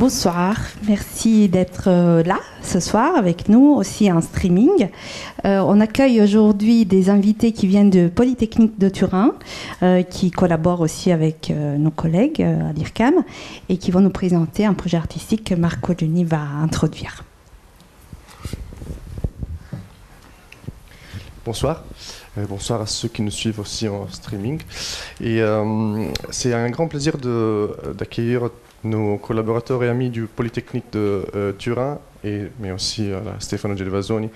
Bonsoir, merci d'être là ce soir avec nous, aussi en streaming. On accueille aujourd'hui des invités qui viennent de Politecnique de Turin, qui collaborent aussi avec nos collègues à l'IRCAM et qui vont nous présenter un projet artistique que Marco Liuni va introduire. Bonsoir. Bonsoir à ceux qui nous suivent aussi en streaming. Et c'est un grand plaisir d'accueillir nos collaborateurs et amis du Politecnique de Turin, mais aussi Stefano Gervasoni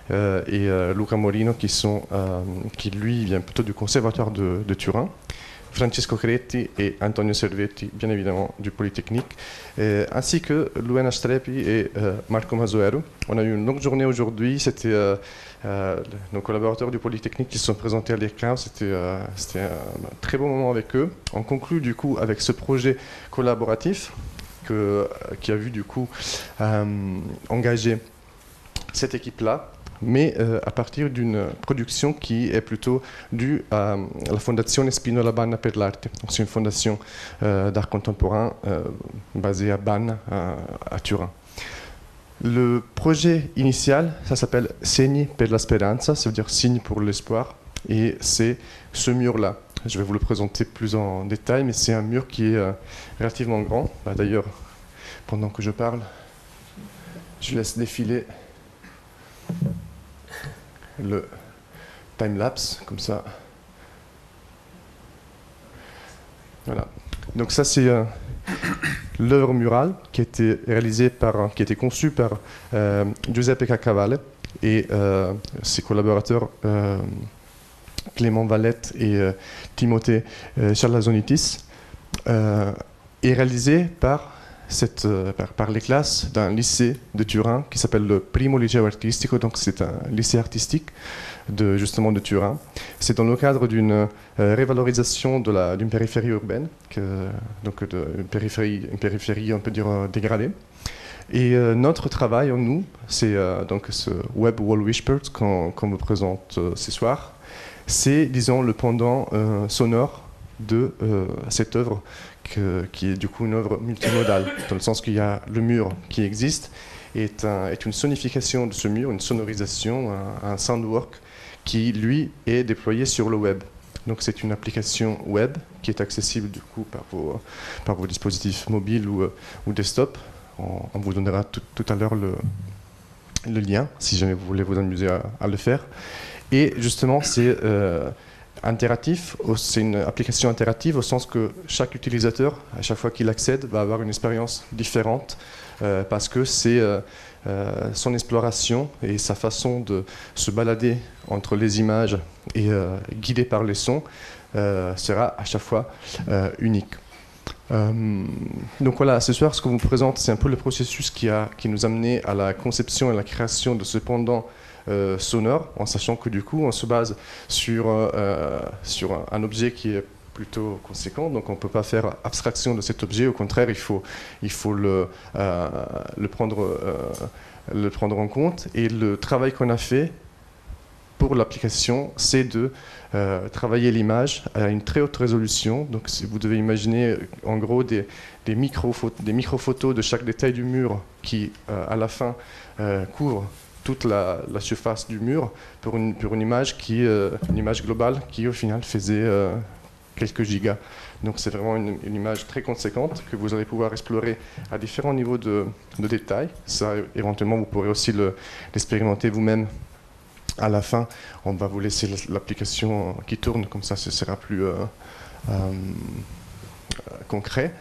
et Luca Morino, qui lui vient plutôt du Conservatoire de Turin. Francesco Cretti et Antonio Servetti, bien évidemment, du Polytechnique, ainsi que Luena Strepi et Marco Masuero. On a eu une longue journée aujourd'hui. C'était nos collaborateurs du Polytechnique qui se sont présentés à l'IRCAM. C'était un très bon moment avec eux. On conclut du coup avec ce projet collaboratif qui a vu du coup engager cette équipe-là, mais à partir d'une production qui est plutôt due à la Fondazione Spinola Banna per l'Arte. C'est une fondation d'art contemporain basée à Banna, à Turin. Le projet initial, ça s'appelle Segni per la Speranza, ça veut dire signe pour l'espoir, et c'est ce mur-là. Je vais vous le présenter plus en détail, mais c'est un mur qui est relativement grand. D'ailleurs, pendant que je parle, je laisse défiler le time-lapse, comme ça. Voilà. Donc ça, c'est l'œuvre murale qui a été conçue par Giuseppe Verdi et ses collaborateurs Clément Valette et Timothée Charlazonitis, et réalisée par les classes d'un lycée de Turin qui s'appelle le Primo Liceo Artistico, donc c'est un lycée artistique justement de Turin. C'est dans le cadre d'une révalorisation d'une périphérie urbaine, donc une périphérie on peut dire dégradée. Et notre travail, nous, c'est donc ce Web Wall Whispers qu'on vous présente ce soir. C'est, disons, le pendant sonore de cette œuvre qui est du coup une œuvre multimodale, dans le sens qu'il y a le mur qui existe, est une sonification de ce mur, une sonorisation, un Soundwork qui, lui, est déployé sur le web. Donc c'est une application web qui est accessible du coup par vos dispositifs mobiles ou desktop. On vous donnera tout à l'heure le lien, si jamais vous voulez vous amuser à le faire. Et justement, c'est interactif, c'est une application interactive au sens que chaque utilisateur, à chaque fois qu'il accède, va avoir une expérience différente parce que c'est son exploration et sa façon de se balader entre les images et guidé par les sons sera à chaque fois unique. Donc voilà, ce soir, ce qu'on vous présente, c'est un peu le processus qui nous a amené à la conception et la création de ce pendant sonore, en sachant que du coup on se base sur un objet qui est plutôt conséquent, donc on ne peut pas faire abstraction de cet objet, au contraire il faut le prendre en compte, et le travail qu'on a fait pour l'application, c'est de travailler l'image à une très haute résolution. Donc vous devez imaginer en gros des micro-photos de chaque détail du mur qui à la fin couvrent toute la surface du mur pour une image une image globale qui au final faisait quelques gigas. Donc c'est vraiment une image très conséquente que vous allez pouvoir explorer à différents niveaux de détails. Ça, éventuellement, vous pourrez aussi l'expérimenter vous-même. À la fin, on va vous laisser l'application qui tourne, comme ça ce sera plus concret.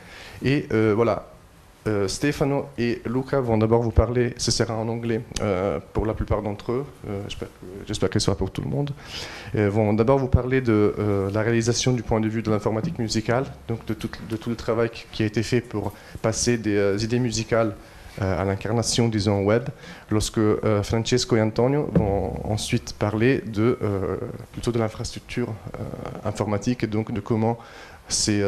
Et voilà. Stefano et Luca vont d'abord vous parler, ce sera en anglais pour la plupart d'entre eux, j'espère que ce sera pour tout le monde, vont d'abord vous parler de la réalisation du point de vue de l'informatique musicale, donc de tout le travail qui a été fait pour passer des idées musicales à l'incarnation, disons, web, lorsque Francesco et Antonio vont ensuite parler plutôt de l'infrastructure informatique et donc de comment ces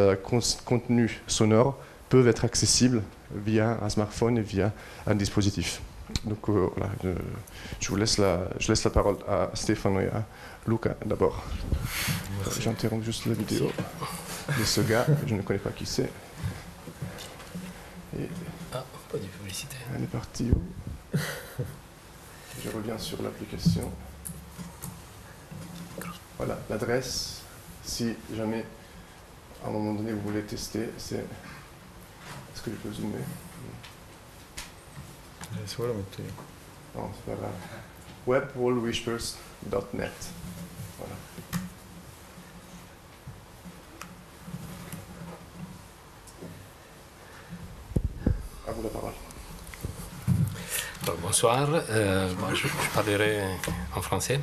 contenus sonores peuvent être accessibles via un smartphone et via un dispositif. Donc voilà, je laisse la parole à Stefano et à Luca d'abord. J'interromps juste la vidéo de ce gars, je ne connais pas qui c'est. Et ah, pas de publicité. Elle est partie où? Je reviens sur l'application. Voilà, l'adresse. Si jamais, à un moment donné, vous voulez tester, c'est... Est-ce que je peux zoomer? Se vuole mettere. Non, c'est pas grave. webwallwhispers.net. Voilà. À vous la parole. Alors, bonsoir, moi, je parlerai en français.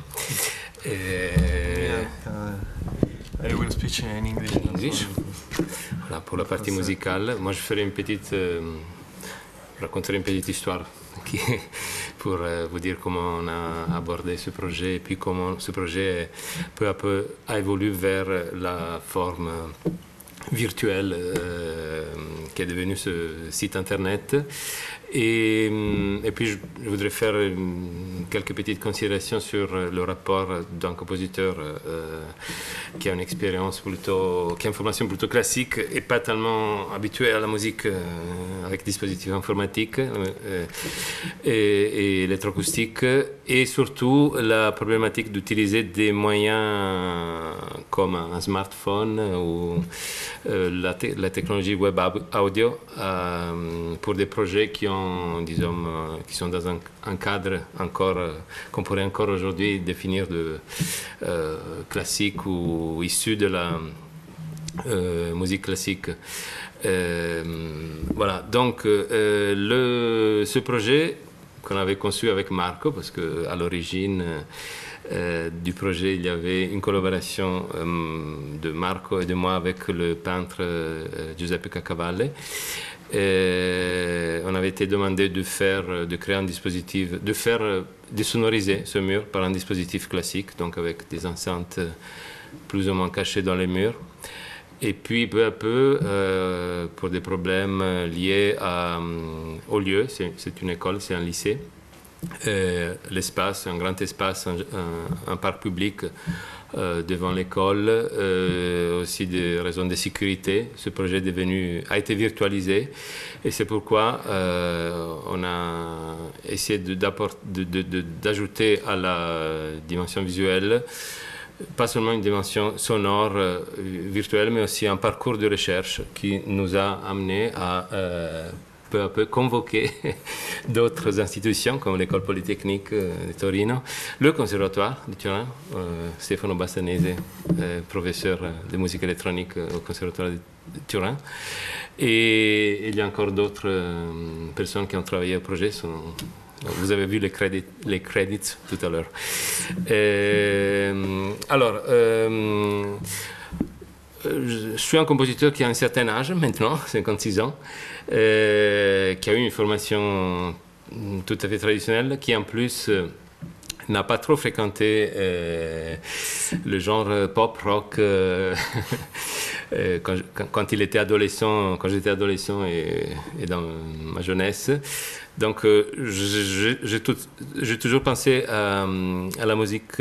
I will speak in English. Voilà, pour la partie musicale, moi je ferai raconterai une petite histoire pour vous dire comment on a abordé ce projet et puis comment ce projet peu à peu a évolué vers la forme virtuelle qui est devenue ce site internet. Et puis je voudrais faire quelques petites considérations sur le rapport d'un compositeur qui a une expérience plutôt, qui a une formation plutôt classique et pas tellement habitué à la musique avec dispositifs informatiques et électroacoustiques, et surtout la problématique d'utiliser des moyens comme un smartphone ou la technologie web audio pour des projets qui sont dans un cadre encore qu'on pourrait encore aujourd'hui définir de classique ou issu de la musique classique. Voilà, donc ce projet qu'on avait conçu avec Marco, parce qu'à l'origine du projet, il y avait une collaboration de Marco et de moi avec le peintre Giuseppe Verdi. On avait été demandé de créer un dispositif, de sonoriser ce mur par un dispositif classique, donc avec des enceintes plus ou moins cachées dans les murs. Et puis peu à peu, pour des problèmes liés au lieu, c'est une école, c'est un lycée, l'espace, un grand espace, un parc public devant l'école, aussi des raisons de sécurité. Ce projet a été virtualisé, et c'est pourquoi on a essayé d'ajouter à la dimension visuelle pas seulement une dimension sonore virtuelle, mais aussi un parcours de recherche qui nous a amené à peu à peu convoquer d'autres institutions comme l'école Politecnique di Torino, le Conservatoire di Torino, Stefano Gervasoni, professeur de musique électronique au Conservatoire de Torino, et il y a encore d'autres personnes qui ont travaillé au projet. Vous avez vu les credits tout à l'heure. Alors, je suis un compositeur qui a un certain âge maintenant, 56 ans, qui a eu une formation tout à fait traditionnelle, qui en plus n'a pas trop fréquenté le genre pop rock quand il était adolescent, quand j'étais adolescent et dans ma jeunesse. Donc j'ai toujours pensé à la musique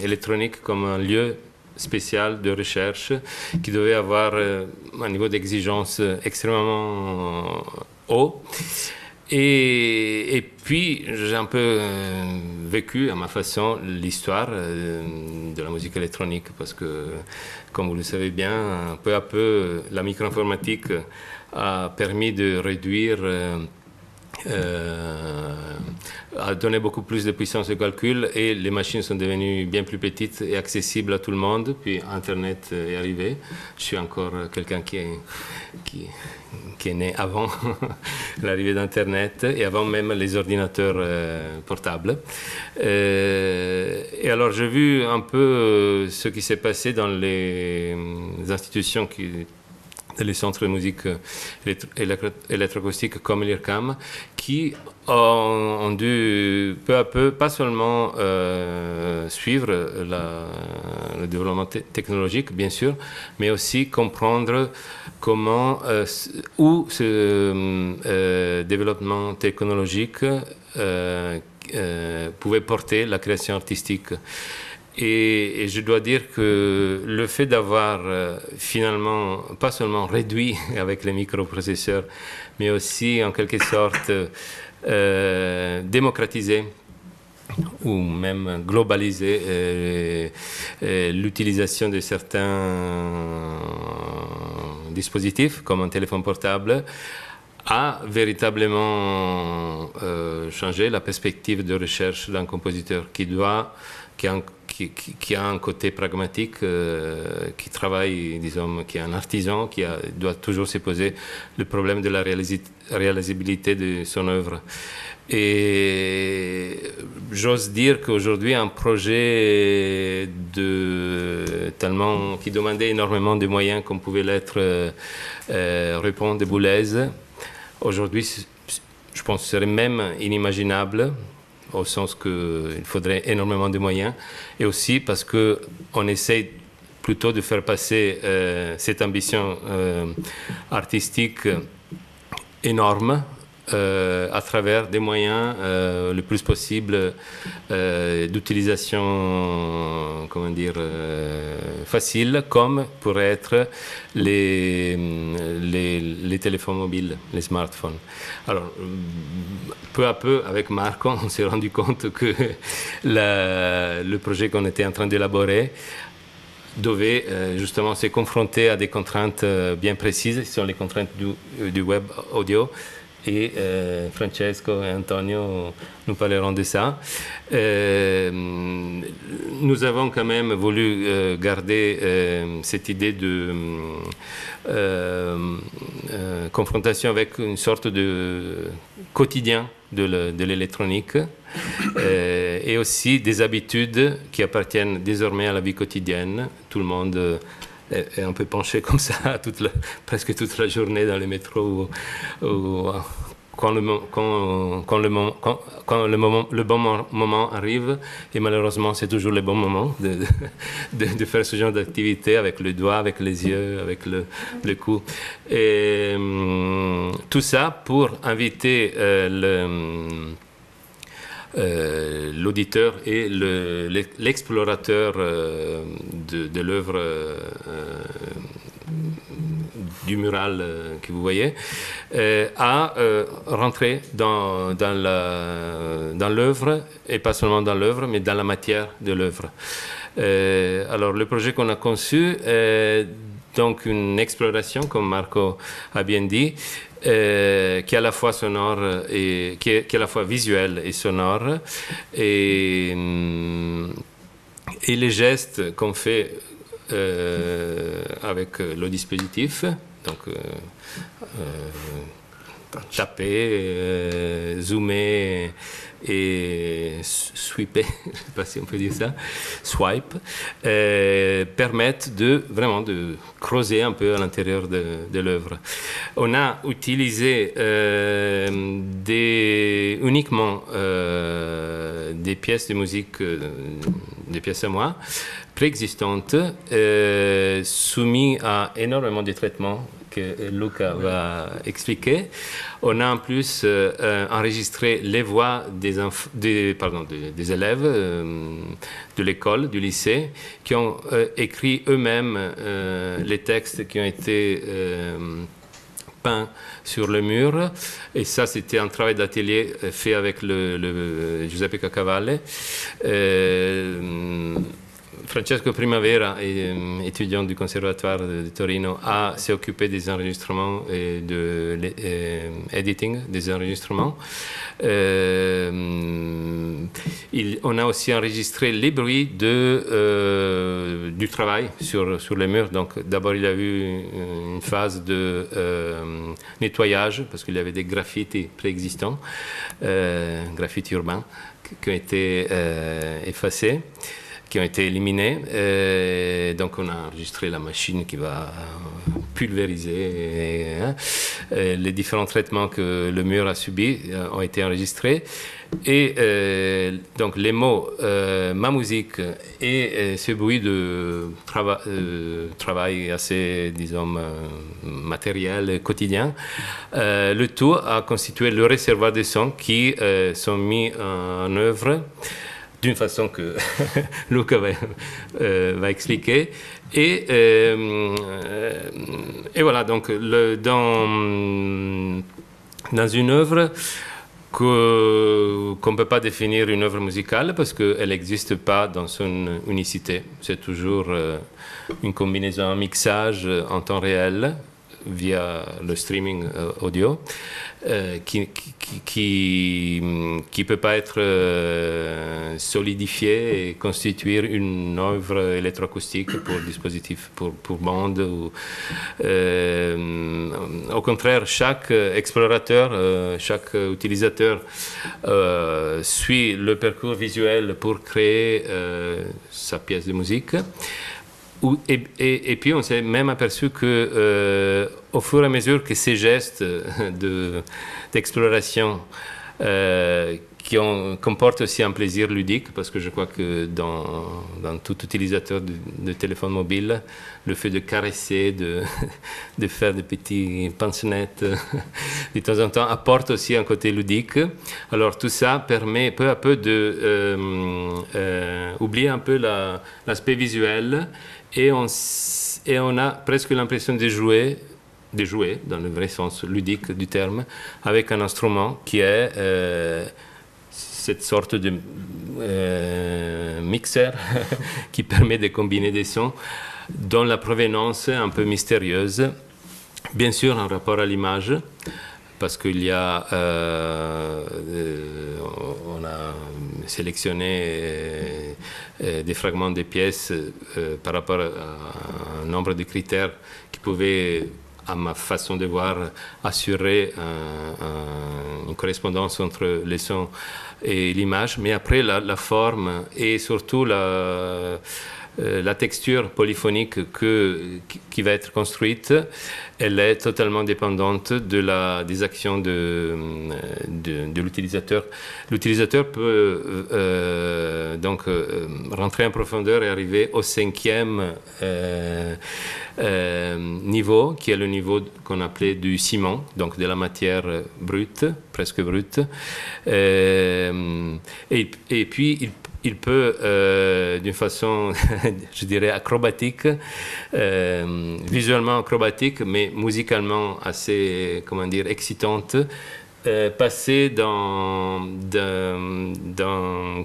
électronique comme un lieu spécial de recherche qui devait avoir un niveau d'exigence extrêmement haut. Et puis, j'ai un peu vécu à ma façon l'histoire de la musique électronique, parce que, comme vous le savez bien, peu à peu, la micro-informatique a permis de réduire, a donné beaucoup plus de puissance de calcul, et les machines sont devenues bien plus petites et accessibles à tout le monde. Puis Internet est arrivé. Je suis encore quelqu'un qui est né avant l'arrivée d'Internet et avant même les ordinateurs portables. Et alors j'ai vu un peu ce qui s'est passé dans les institutions les centres de musique électroacoustique comme l'IRCAM, qui ont dû peu à peu, pas seulement suivre le développement technologique, bien sûr, mais aussi comprendre comment, où ce développement technologique pouvait porter la création artistique. Et je dois dire que le fait d'avoir finalement pas seulement réduit avec les microprocesseurs, mais aussi en quelque sorte démocratisé ou même globaliser l'utilisation de certains dispositifs comme un téléphone portable a véritablement changé la perspective de recherche d'un compositeur qui a un côté pragmatique, qui travaille, disons, qui est un artisan, doit toujours se poser le problème de la réalisabilité de son œuvre. Et j'ose dire qu'aujourd'hui, un projet qui demandait énormément de moyens, comme pouvait l'être Répond de Boulez, aujourd'hui, je pense que ce serait même inimaginable, au sens qu'il faudrait énormément de moyens, et aussi parce qu'on essaie plutôt de faire passer cette ambition artistique énorme à travers des moyens le plus possible d'utilisation, comment dire, facile, comme pourraient être les téléphones mobiles, les smartphones. Alors, peu à peu, avec Marco, on s'est rendu compte que le projet qu'on était en train d'élaborer devait justement se confronter à des contraintes bien précises, qui sont les contraintes du web audio. Et Francesco et Antonio nous parleront de ça. Nous avons quand même voulu garder cette idée de confrontation avec une sorte de quotidien de l'électronique et aussi des habitudes qui appartiennent désormais à la vie quotidienne. Tout le monde est un peu penché comme ça presque toute la journée dans les métros quand le bon moment arrive, et malheureusement c'est toujours le bon moment de faire ce genre d'activité avec le doigt, avec les yeux, avec le cou. Et tout ça pour inviter l'auditeur et l'explorateur de l'œuvre du mural que vous voyez à rentrer dans l'œuvre, et pas seulement dans l'œuvre, mais dans la matière de l'œuvre. Alors le projet qu'on a conçu est donc une exploration, comme Marco a bien dit, qui est à la fois sonore et qui est à la fois visuelle et sonore, et les gestes qu'on fait avec le dispositif, donc taper, zoomer et swiper, je ne sais pas si on peut dire ça, swipe, permettent vraiment de creuser un peu à l'intérieur de l'œuvre. On a utilisé uniquement des pièces de musique, des pièces à moi, préexistantes, soumises à énormément de traitements que Luca va expliquer. On a en plus enregistré les voix des élèves de l'école, du lycée, qui ont écrit eux-mêmes les textes qui ont été peints sur le mur. Et ça, c'était un travail d'atelier fait avec le Giuseppe Cacavalle. Francesco Primavera, étudiant du Conservatoire de Torino, s'est occupé des enregistrements et de l'editing des enregistrements. On a aussi enregistré les bruits du travail sur les murs. Donc, d'abord, il y a eu une phase de nettoyage, parce qu'il y avait des graffitis préexistants, graffitis urbains, qui ont été effacés, qui ont été éliminés. Donc on a enregistré la machine qui va pulvériser. Les différents traitements que le mur a subis ont été enregistrés. Et donc les mots ma musique et ce bruit de travail assez, disons, matériel, quotidien, le tout a constitué le réservoir de sons qui sont mis en œuvre d'une façon que Luca va expliquer. Et voilà, donc dans une œuvre qu'on ne peut pas définir une œuvre musicale parce qu'elle n'existe pas dans son unicité. C'est toujours une combinaison, un mixage en temps réel via le streaming audio qui peut pas être solidifié et constituer une œuvre électroacoustique pour dispositif, pour bande. Au contraire, chaque explorateur, chaque utilisateur suit le parcours visuel pour créer sa pièce de musique. Et puis on s'est même aperçu que au fur et à mesure que ces gestes d'exploration qui comportent aussi un plaisir ludique, parce que je crois que dans tout utilisateur de téléphone mobile, le fait de caresser, de faire des petits pincenettes de temps en temps apporte aussi un côté ludique. Alors tout ça permet peu à peu d'oublier un peu l'aspect visuel. Et on a presque l'impression de jouer dans le vrai sens ludique du terme, avec un instrument qui est cette sorte de mixeur qui permet de combiner des sons dont la provenance est un peu mystérieuse. Bien sûr, en rapport à l'image, parce qu'il y a, on a sélectionné des fragments des pièces par rapport à un nombre de critères qui pouvaient, à ma façon de voir, assurer une correspondance entre les sons et l'image. Mais après, la forme et surtout la texture polyphonique qui va être construite, elle est totalement dépendante des actions de l'utilisateur. L'utilisateur peut donc rentrer en profondeur et arriver au 5e niveau, qui est le niveau qu'on appelait du ciment, donc de la matière brute, presque brute. Et puis, il peut, d'une façon, je dirais, acrobatique, visuellement acrobatique, mais musicalement assez, comment dire, excitante, passer d'un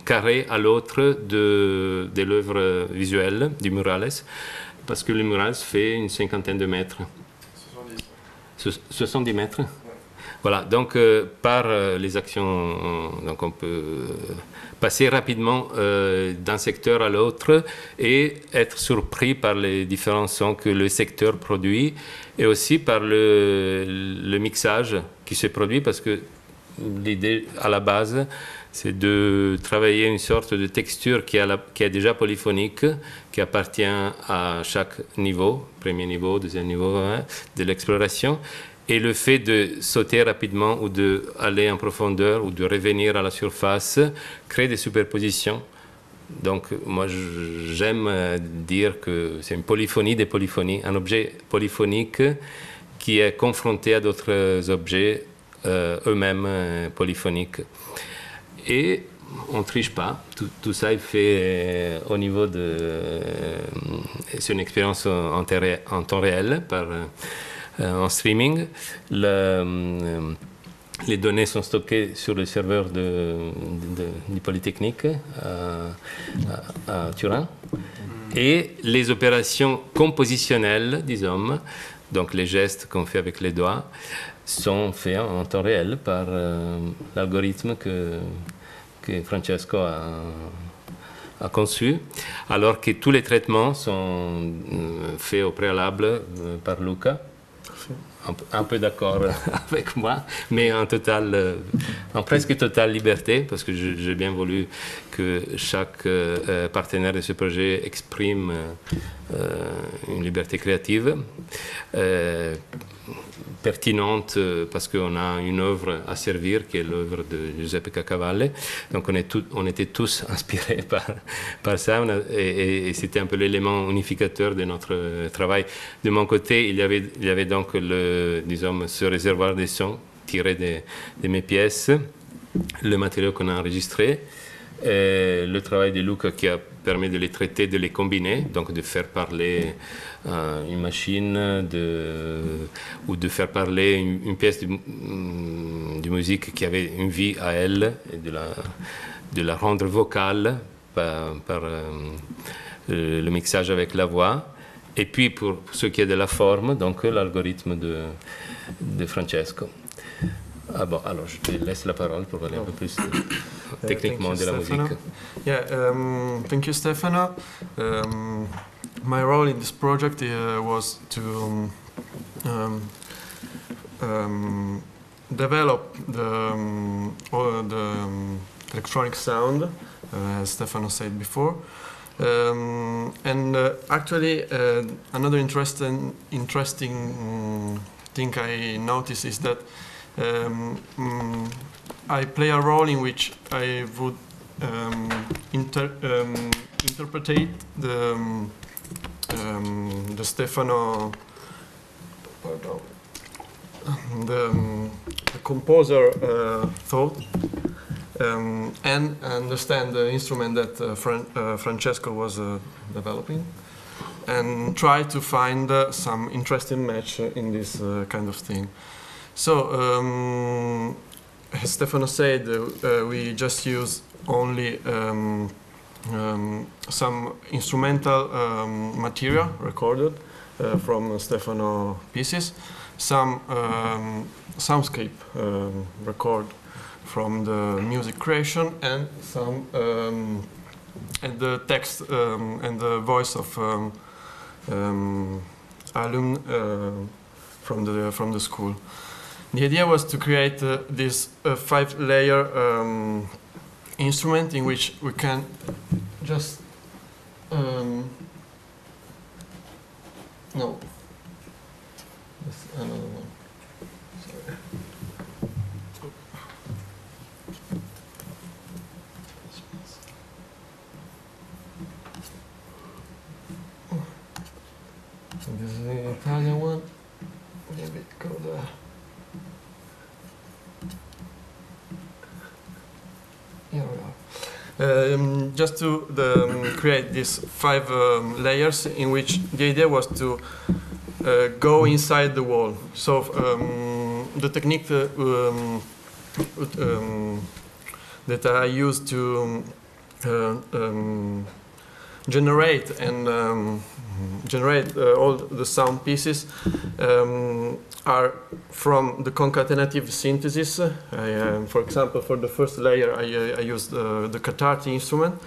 carré à l'autre de l'œuvre visuelle, du murales, parce que le murales fait une 50aine de mètres. 70 mètres. Ouais. Voilà, donc par les actions, donc on peut passer rapidement d'un secteur à l'autre et être surpris par les différents sons que le secteur produit et aussi par le mixage qui se produit, parce que l'idée à la base, c'est de travailler une sorte de texture qui est déjà polyphonique, qui appartient à chaque niveau, premier niveau, deuxième niveau de l'exploration. Et le fait de sauter rapidement ou d'aller en profondeur ou de revenir à la surface crée des superpositions. Donc moi j'aime dire que c'est une polyphonie des polyphonies, un objet polyphonique qui est confronté à d'autres objets eux-mêmes polyphoniques. Et on ne triche pas, tout ça est fait au niveau c'est une expérience en temps réel en streaming. Les données sont stockées sur le serveur du Politecnique à Turin. Et les opérations compositionnelles, disons, donc les gestes qu'on fait avec les doigts, sont faits en temps réel par l'algorithme que Francesco a conçu, alors que tous les traitements sont faits au préalable par Luca. Un peu d'accord avec moi, mais en presque totale liberté, parce que j'ai bien voulu que chaque partenaire de ce projet exprime une liberté créative pertinente, parce qu'on a une œuvre à servir qui est l'œuvre de Giuseppe Verdi. Donc on était tous inspirés par ça, et c'était un peu l'élément unificateur de notre travail. De mon côté, il y avait donc ce réservoir de sons tiré de mes pièces, le matériau qu'on a enregistré, Et le travail de Luca qui a permis de les traiter, de les combiner, donc de faire parler une machine ou de faire parler une pièce de musique qui avait une vie à elle et de la rendre vocale par le mixage avec la voix. Et puis pour ce qui est de la forme, donc l'algorithme de Francesco. Ah bon, alors je te laisse la parole pour parler un peu plus techniquement de la musique. Yeah, thank you, Stefano. My role in this project was to develop the electronic sound, as Stefano said before. Actually, another interesting thing I noticed is that I play a role in which I would interpret the Stefano, the composer thought, and understand the instrument that Francesco was developing, and try to find some interesting match in this kind of thing. So, as Stefano said, we just use only some instrumental material recorded from Stefano pieces, some soundscape record from the music creation, and some and the text and the voice of alumni from the school. The idea was to create this 5-layer instrument in which we can just no, that's another one. Sorry. So this is the Italian one. Maybe go there. Here we are. Just to create these 5 layers, in which the idea was to go inside the wall. So the technique that I used to generate all the sound pieces are from the concatenative synthesis. For example, for the first layer, I used the cathartic instrument.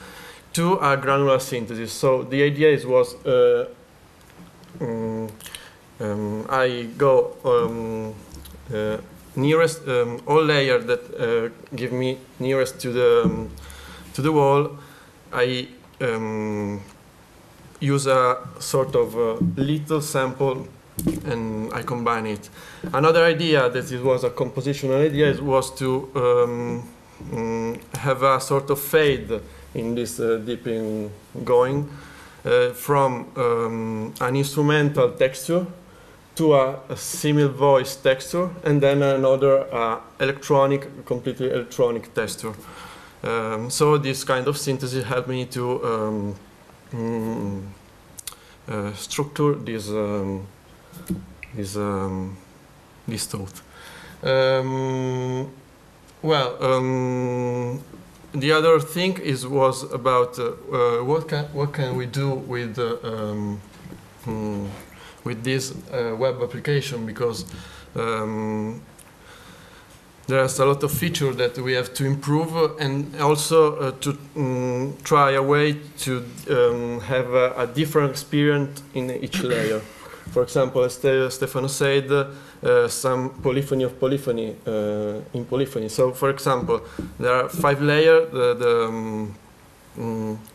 2 are granular synthesis. So the idea was I go nearest all layer that give me nearest to the wall. I use a sort of little sample and I combine it. Another idea that it was a compositional idea was to have a sort of fade in this deepening going from an instrumental texture to a simple voice texture, and then another completely electronic texture. So this kind of synthesis helped me to structure this thought. The other thing was about what can we do with this web application, because there's a lot of features that we have to improve, and also to try a way to have a different experience in each layer. For example, as Stefano said, some polyphony of polyphony in polyphony. So, for example, there are 5 layers.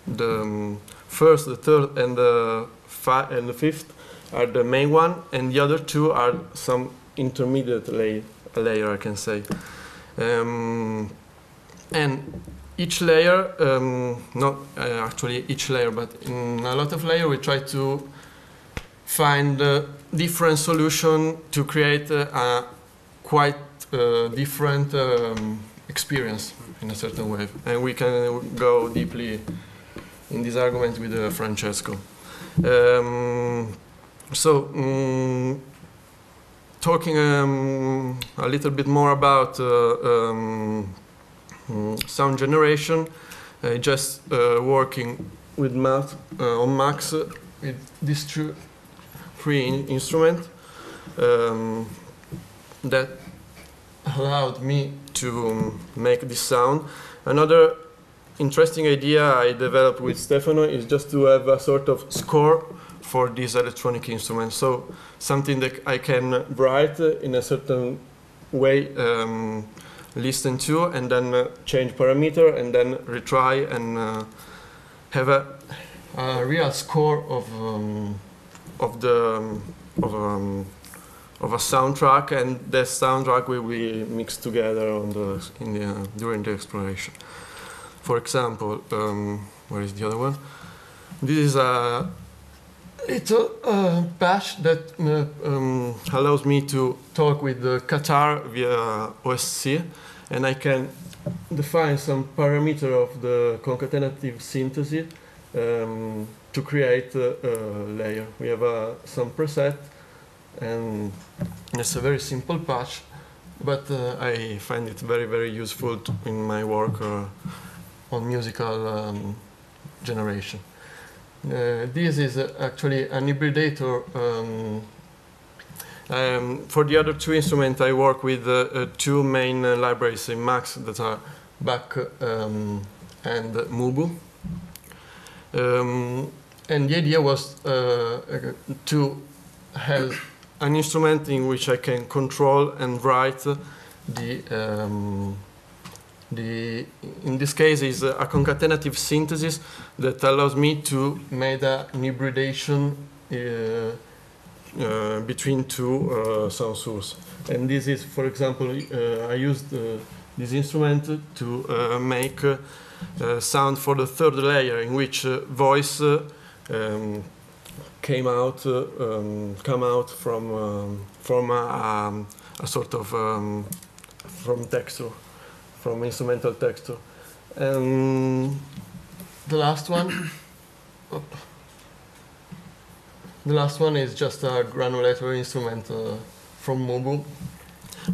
The first, the third, and the fifth are the main one, and the other 2 are some intermediate layer, I can say. And each layer, not actually each layer, but in a lot of layers, we try to find different solution to create a quite different experience in a certain way. And we can go deeply in this argument with Francesco. Talking a little bit more about sound generation, just working with on Max with these three instruments that allowed me to make this sound. Another interesting idea I developed with Stefano is just to have a sort of score for these electronic instruments. So something that I can write in a certain way, listen to, and then change parameter, and then retry and have a real score of a soundtrack, and that soundtrack will be mixed together during the exploration. For example, where is the other one? This is a little patch that allows me to talk with the Qatar via OSC, and I can define some parameter of the concatenative synthesis to create a layer. We have some preset, and it's a very simple patch, but I find it very, very useful in my work on musical generation. This is actually an hybridator. For the other two instruments, I work with two main libraries in Max that are Bach and Mubu. And the idea was to have an instrument in which I can control and write in this case is a concatenative synthesis that allows me to make an hybridation between two sound sources. And this is, for example, I used this instrument to make sound for the third layer, in which voice come out from a sort of from texture. From instrumental texture. And the last one is just a granulator instrument from Mubu.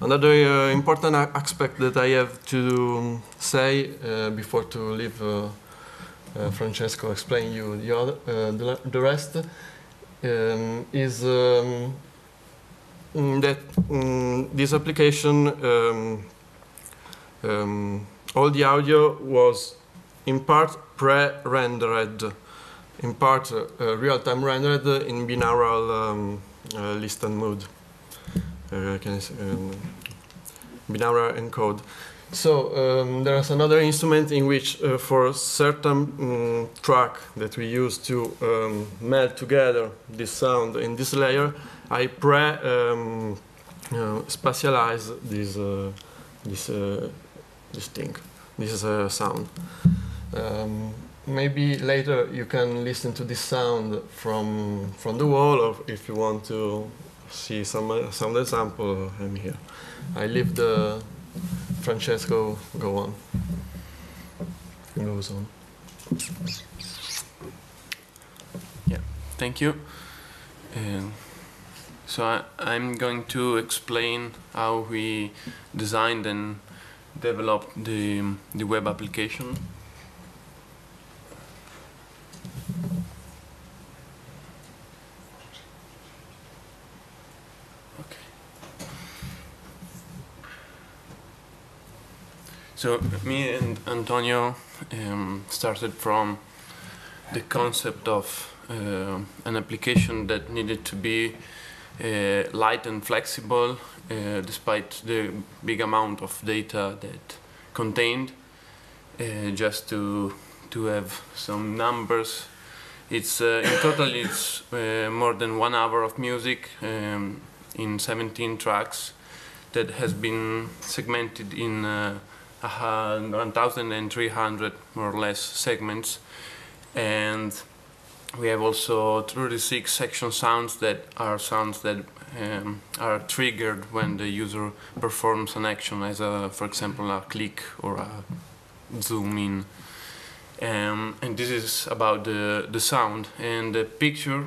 Another important aspect that I have to say before to leave Francesco explain you the rest is that this application all the audio was in part pre-rendered, in part real-time rendered in binaural listen mode. Binaural encode. So there's another instrument in which for certain track that we use to meld together this sound in this layer, I spatialize this sound. Maybe later you can listen to this sound from the wall, or if you want to see some example, I'm here. I leave the Francesco go on. Goes on. Yeah, thank you. So I'm going to explain how we designed and developed the web application. Okay. So me and Antonio started from the concept of an application that needed to be light and flexible, despite the big amount of data that contained, just to have some numbers. It's in total it's more than 1 hour of music in 17 tracks that has been segmented in 1,300 more or less segments, and we have also 36 section sounds that are are triggered when the user performs an action, as for example a click or a zoom in. And this is about the sound. And the picture,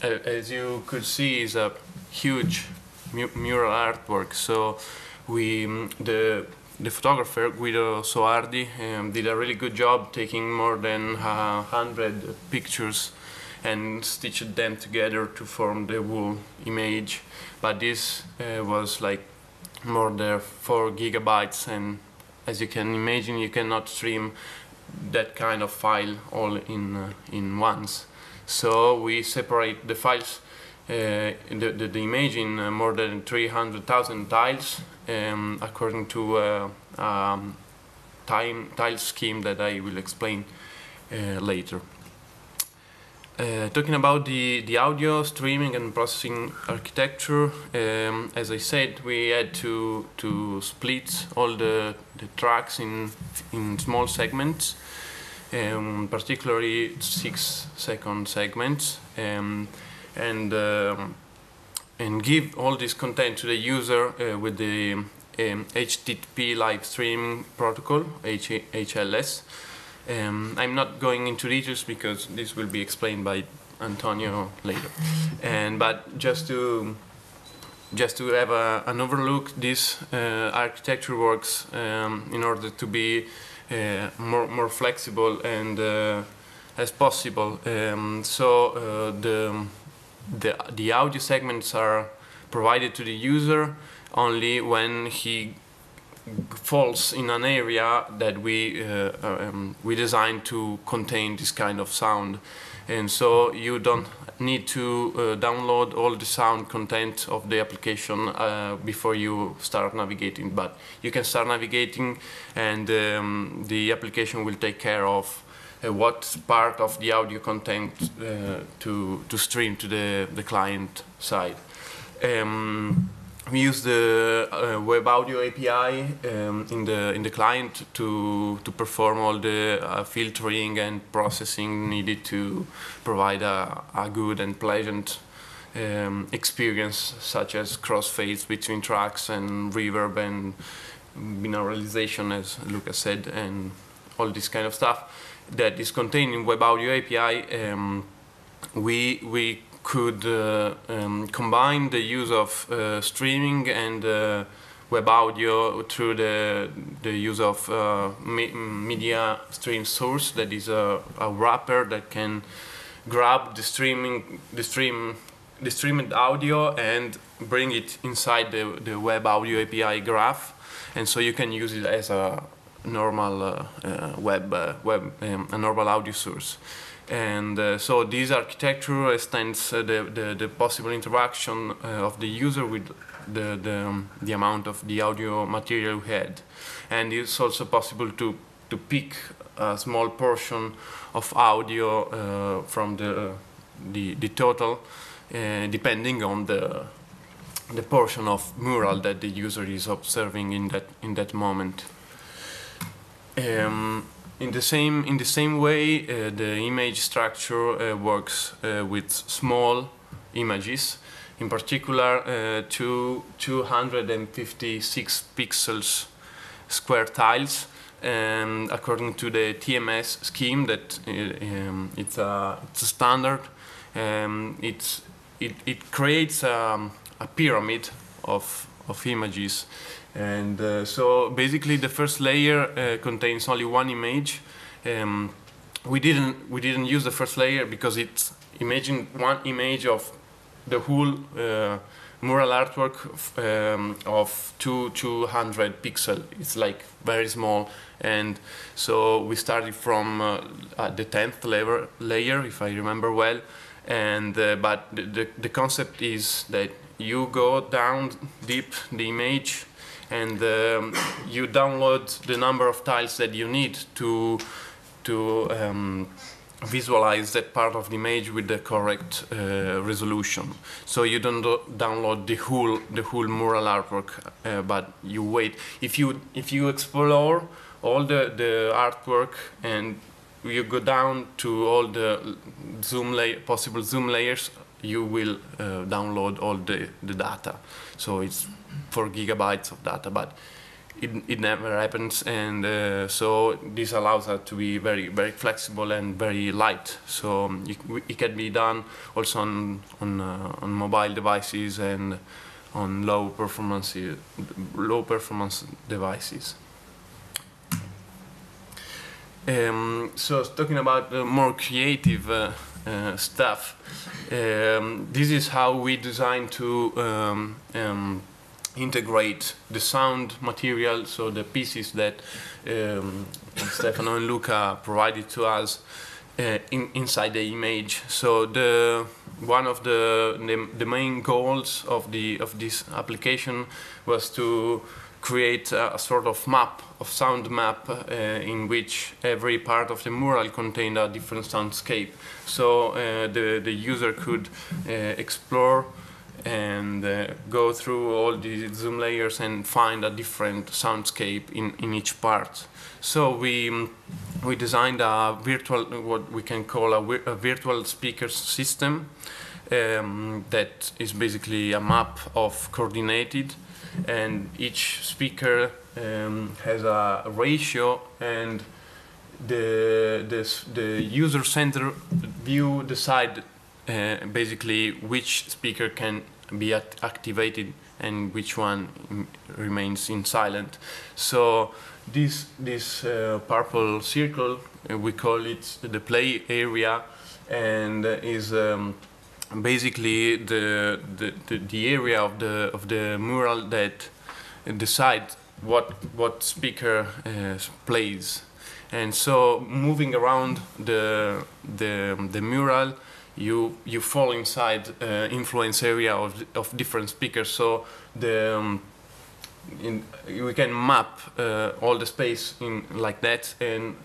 as you could see, is a huge mural artwork. So the photographer Guido Soardi did a really good job taking more than 100 pictures and stitched them together to form the whole image. But this was like more than 4 gigabytes, and as you can imagine, you cannot stream that kind of file all in once. So we separate the files, the image in more than 300,000 tiles, according to a tile scheme that I will explain later. Talking about the audio streaming and processing architecture, as I said, we had to split all the tracks in small segments, particularly 6-second segments, and give all this content to the user with the HTTP live streaming protocol, HLS. I'm not going into details because this will be explained by Antonio later. But just to have an overlook, this architecture works in order to be more flexible and as possible. So the audio segments are provided to the user only when he falls in an area that we designed to contain this kind of sound, and so you don't need to download all the sound content of the application before you start navigating, but you can start navigating and the application will take care of what part of the audio content to stream to the client side. We use the web audio API in the client to perform all the filtering and processing needed to provide a good and pleasant experience, such as crossfades between tracks and reverb and binauralization, as Luca said, and all this kind of stuff that is contained in web audio API. We could combine the use of streaming and web audio through the use of media stream source, that is a wrapper that can grab the streamed audio and bring it inside the web audio API graph, and so you can use it as a normal a normal audio source. And so this architecture extends the possible interaction of the user with the amount of the audio material we had, and it's also possible to pick a small portion of audio from the total, depending on the portion of mural that the user is observing in that moment. In the same way, the image structure works with small images, in particular 256 pixels square tiles, according to the TMS scheme that it's a standard. It creates a pyramid of images. And so basically the first layer contains only one image. We didn't use the first layer because it's one image of the whole mural artwork of 200 pixels. It's like very small, and so we started from the 10th layer, if I remember well. And but the concept is that you go down deep the image, and you download the number of tiles that you need to visualize that part of the image with the correct resolution. So you don't download the whole mural artwork, but you wait. If you explore all the artwork and you go down to all the possible zoom layers, you will download all the data. So it's 4 gigabytes of data, but it never happens, and so this allows us to be very, very flexible and very light. So it can be done also on mobile devices and on low performance devices. So talking about the more creative stuff, this is how we design to integrate the sound material, so the pieces that Stefano and Luca provided to us inside the image. So one of the main goals of this application was to create a sort of sound map in which every part of the mural contained a different soundscape. So the user could explore and go through all the zoom layers and find a different soundscape in each part. So we designed a virtual, what we can call a virtual speaker system that is basically a map of coordinated, and each speaker has a ratio, and the user-centered view decide basically which speaker can be activated and which one remains in silent. So this purple circle, we call it the play area, and is basically the area of the mural that decides what speaker plays. And so moving around the mural, you fall inside influence area of different speakers. So we can map all the space in like that, and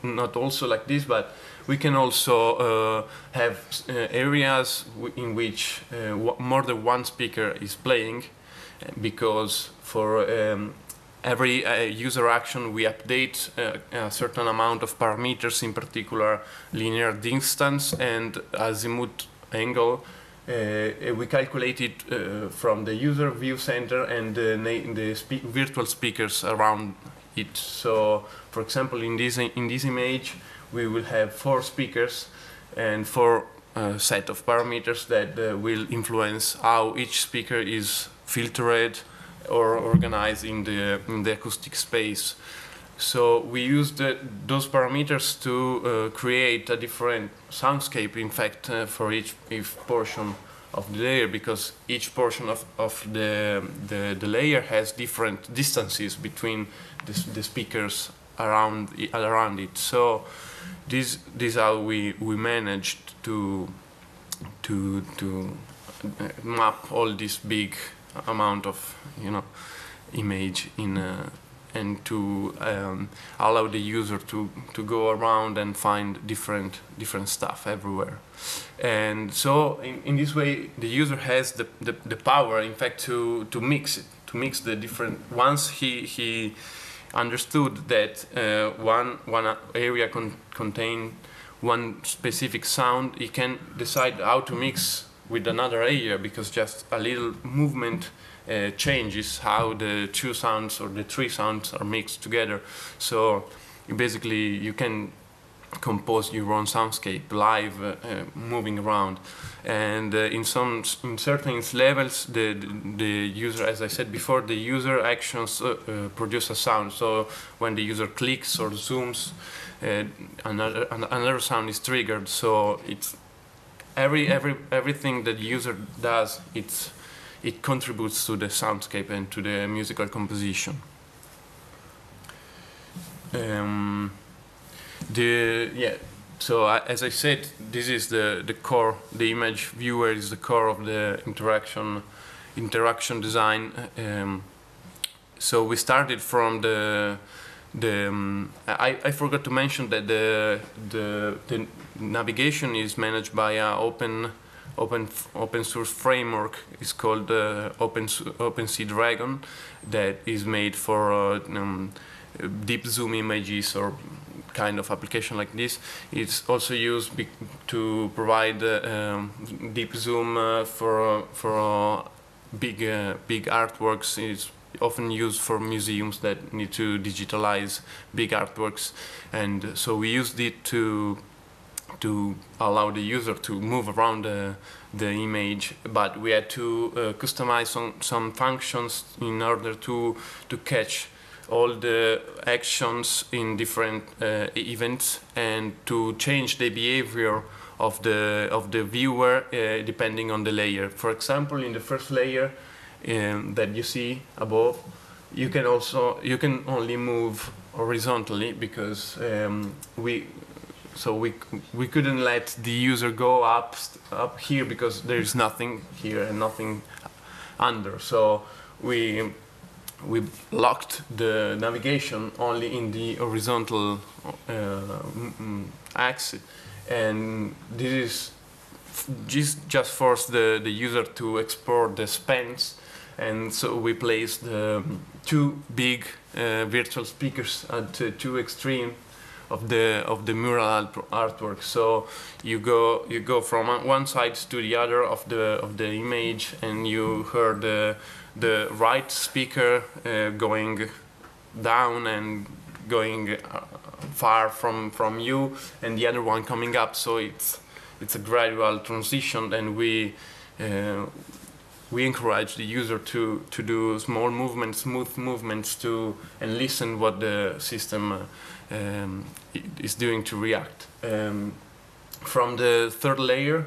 not also like this, but we can also have areas in which more than one speaker is playing, because for every user action we update a certain amount of parameters, in particular linear distance and azimuth angle. We calculate it from the user view center and the virtual speakers around it. So, for example, in this image, we will have 4 speakers and 4 set of parameters that will influence how each speaker is filtered or organized in the acoustic space. So we used those parameters to create a different soundscape, in fact, for each portion of the layer, because each portion of the layer has different distances between the speakers around it. So this is how we managed to map all this big amount of image in and to allow the user to go around and find different stuff everywhere. And so in this way the user has the power, in fact, to mix the different. Once he understood that one area contain one specific sound, he can decide how to mix with another area, because just a little movement changes how the 2 sounds or the 3 sounds are mixed together. So basically you can compose your own soundscape live, moving around. And in certain levels, the user, as I said before, the user actions produce a sound. So when the user clicks or zooms, another sound is triggered. So it's everything that the user does, it contributes to the soundscape and to the musical composition. So as I said, this is the core. The image viewer is the core of the interaction design. So we started from I forgot to mention that the navigation is managed by an open source framework. It's called OpenSea Dragon, that is made for deep zoom images or kind of application like this. It's also used to provide deep zoom for big artworks. It's often used for museums that need to digitalize big artworks, and so we used it to allow the user to move around the image, but we had to customize some functions in order to catch all the actions in different events and to change the behavior of the viewer depending on the layer. For example, in the first layer that you see above, you can only move horizontally because we couldn't let the user go up here because there is nothing here and nothing under. So we locked the navigation only in the horizontal axis, and this just forced the user to explore the spans. And so we placed two big virtual speakers at two extremes of the mural artwork. So you go from one side to the other of the image, and you heard the right speaker going down and going far from you, and the other one coming up. So it's a gradual transition, and we encourage the user to do small movements, smooth movements, and listen what the system is doing to react. From the third layer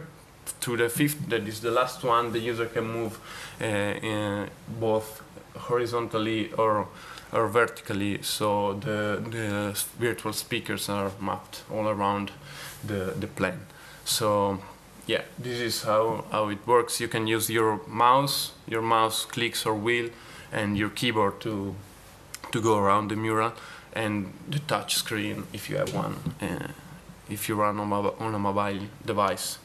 to the fifth, that is the last one, the user can move both horizontally or vertically. So the virtual speakers are mapped all around the plane. So yeah, this is how it works. You can use your mouse clicks or wheel, and your keyboard to go around the mural, and the touch screen if you have one, if you run on a mobile device.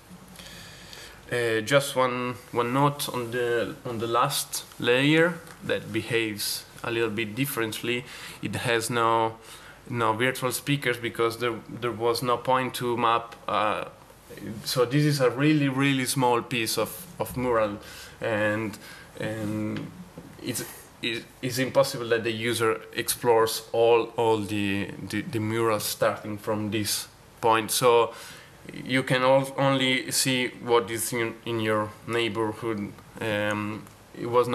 Just one note on the last layer that behaves a little bit differently. It has no virtual speakers because there was no point to map. So this is a really small piece of mural, and it's impossible that the user explores all the murals starting from this point. So you can only see what is in your neighborhood. There was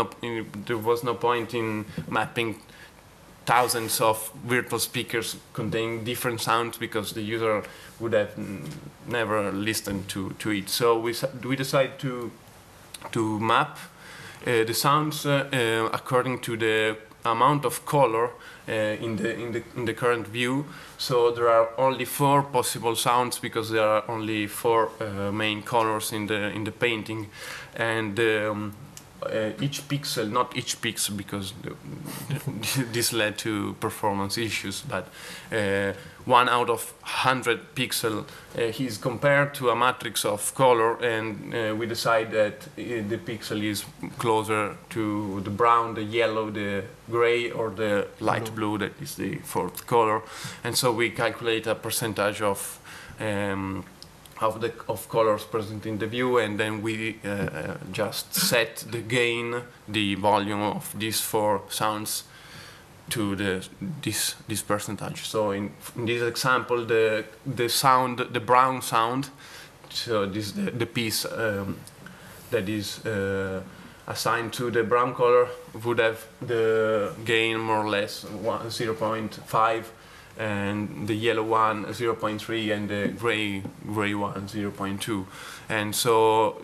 no point in mapping thousands of virtual speakers containing different sounds because the user would have never listened to it. So we decided to map the sounds according to the amount of color in the current view. So there are only 4 possible sounds because there are only 4 main colors in the painting, and each pixel, not each pixel because this led to performance issues, but 1 out of 100 pixel is compared to a matrix of color, and we decide that the pixel is closer to the brown, the yellow, the gray, or the light blue, that is the 4th color. And so we calculate a percentage of colors present in the view, and then we just set the gain, the volume of these 4 sounds to this percentage. So in this example, the sound, the brown sound, so this the piece that is assigned to the brown color would have the gain more or less 0.5. and the yellow one 0.3, and the gray one 0.2. And so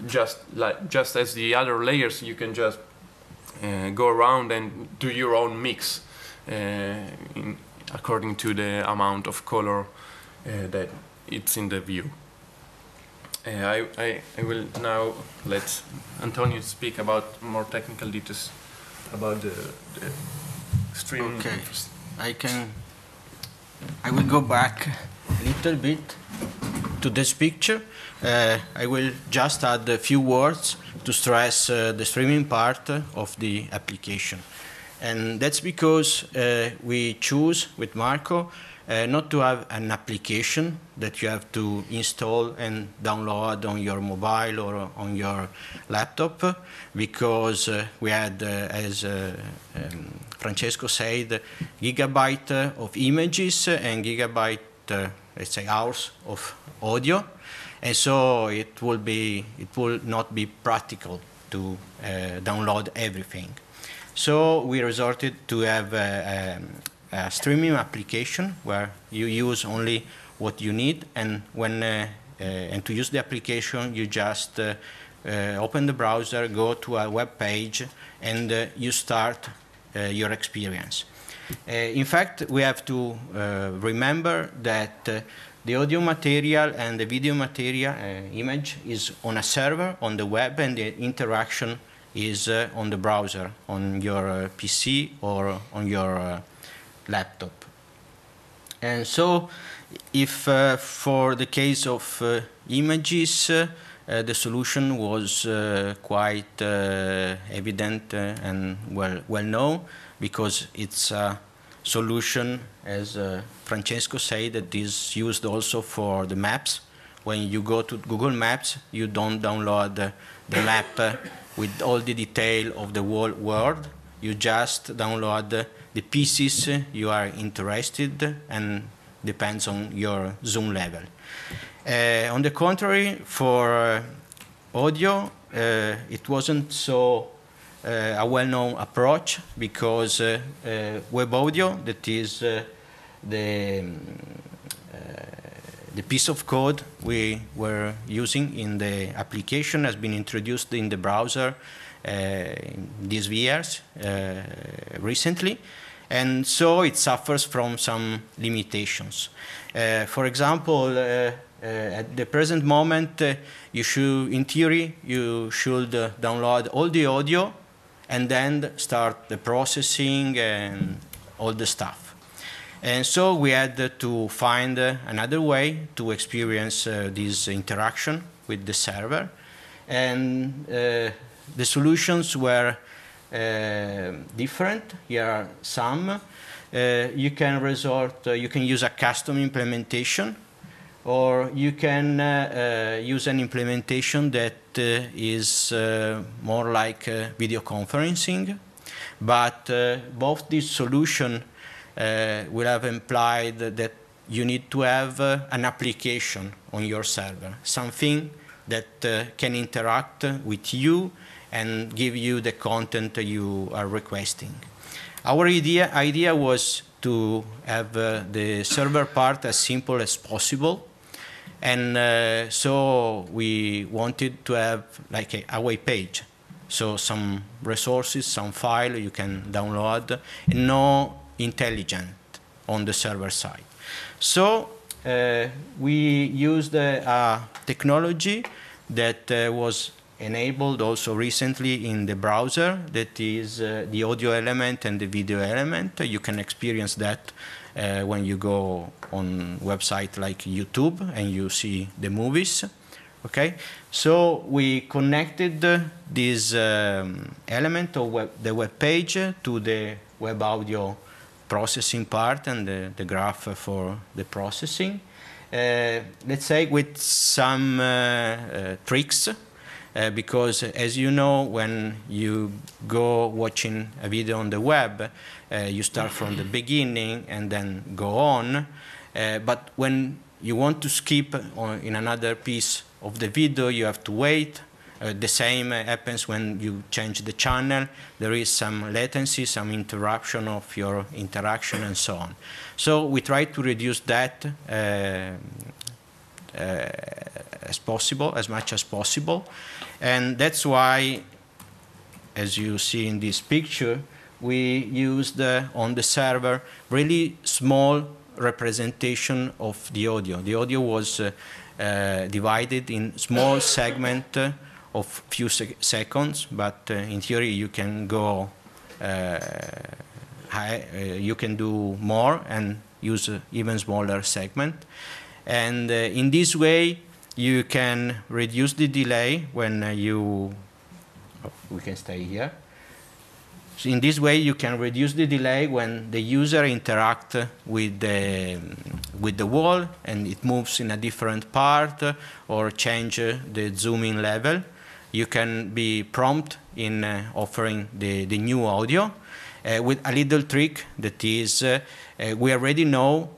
just as the other layers, you can just go around and do your own mix according to the amount of color that it's in the view. I will now let Antonio speak about more technical details about the streaming. Okay, I will go back a little bit to this picture. I will just add a few words to stress the streaming part of the application. And that's because we choose with Marco not to have an application that you have to install and download on your mobile or on your laptop, because we had, as Francesco said, gigabyte of images and gigabyte, let's say, hours of audio, and so it will not be practical to download everything. So we resorted to have a streaming application where you use only what you need, and and to use the application, you just open the browser, go to a web page, and you start your experience. In fact, we have to remember that the audio material and the video material image is on a server on the web, and the interaction is on the browser, on your PC or on your laptop. And so if for the case of images, the solution was quite evident and well known, because it's a solution, as Francesco said, that is used also for the maps. When you go to Google Maps, you don't download the map with all the detail of the whole world. You just download the pieces you are interested, and depends on your zoom level. On the contrary, for audio, it wasn't so a well-known approach, because web audio, that is the piece of code we were using in the application, has been introduced in the browser these years recently, and so it suffers from some limitations. For example, at the present moment, you should, in theory, you should download all the audio and then start the processing and all the stuff. And so we had to find another way to experience this interaction with the server. And the solutions were different. Here are some. You can you can use a custom implementation, or you can use an implementation that is more like video conferencing. But both these solutions will have implied that you need to have an application on your server, something that can interact with you and give you the content you are requesting. Our idea was to have the server part as simple as possible, and so we wanted to have like a web page, so some resources, some file you can download, and no intelligent on the server side. So we used a technology that was enabled also recently in the browser, that is the audio element and the video element. You can experience that when you go on website like YouTube and you see the movies. Okay, so we connected this element of the web page to the web audio processing part and the graph for the processing. Let's say with some tricks, because as you know, when you go watching a video on the web, you start from the beginning and then go on. But when you want to skip in another piece of the video, you have to wait. The same happens when you change the channel. There is some latency, some interruption of your interaction, and so on. So we try to reduce that as much as possible. And that's why, as you see in this picture, we used on the server really small representation of the audio. The audio was divided in small segments of few seconds, but in theory you can go you can do more and use even smaller segment. And in this way you can reduce the delay when we can stay here. So in this way, you can reduce the delay when the user interacts with the wall and it moves in a different part or change the zooming level. You can be prompt in offering the new audio with a little trick that is we already know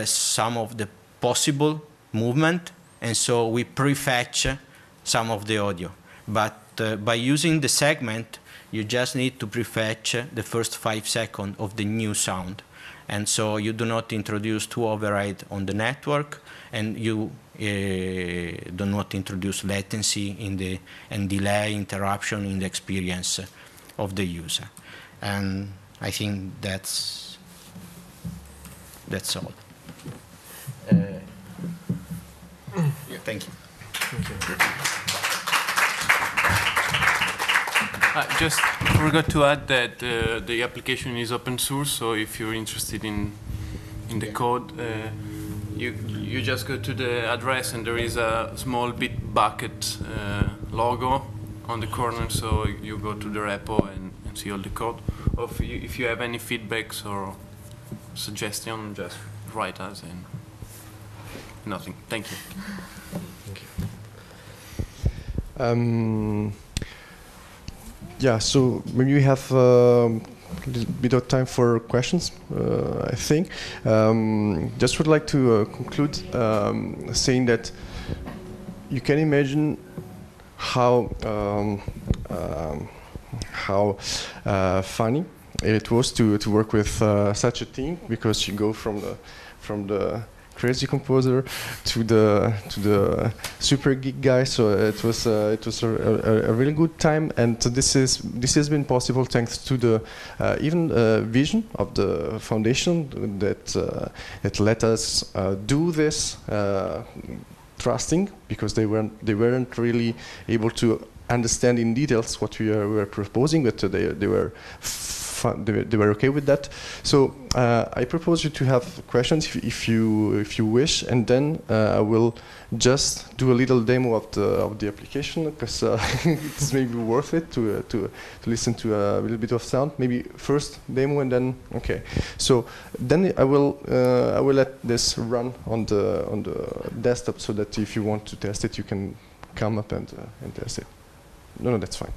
some of the possible movement, and so we prefetch some of the audio. But by using the segment, you just need to prefetch the first 5 seconds of the new sound. And so you do not introduce two overrides on the network, and you do not introduce latency and delay interruption in the experience of the user. And I think that's all. Yeah, thank you. Just forgot to add that the application is open source, so if you're interested in the code, you just go to the address and there is a small Bitbucket logo on the corner, so you go to the repo and see all the code. Or if you have any feedbacks or suggestions, just write us and nothing. Thank you. Thank you. Yeah, so maybe we have a little bit of time for questions, I think. Just would like to conclude saying that you can imagine how funny it was to work with such a team, because you go from the crazy composer to the super geek guy. So it was a really good time, and this has been possible thanks to the even vision of the foundation that let us do this, trusting, because they weren't really able to understand in details what we were proposing, but they were okay with that. So I propose you to have questions if you wish, and then I will just do a little demo of the application, because it's maybe worth it to listen to a little bit of sound. Maybe first demo and then okay. So then I will let this run on the desktop, so that if you want to test it, you can come up and test it. No, that's fine.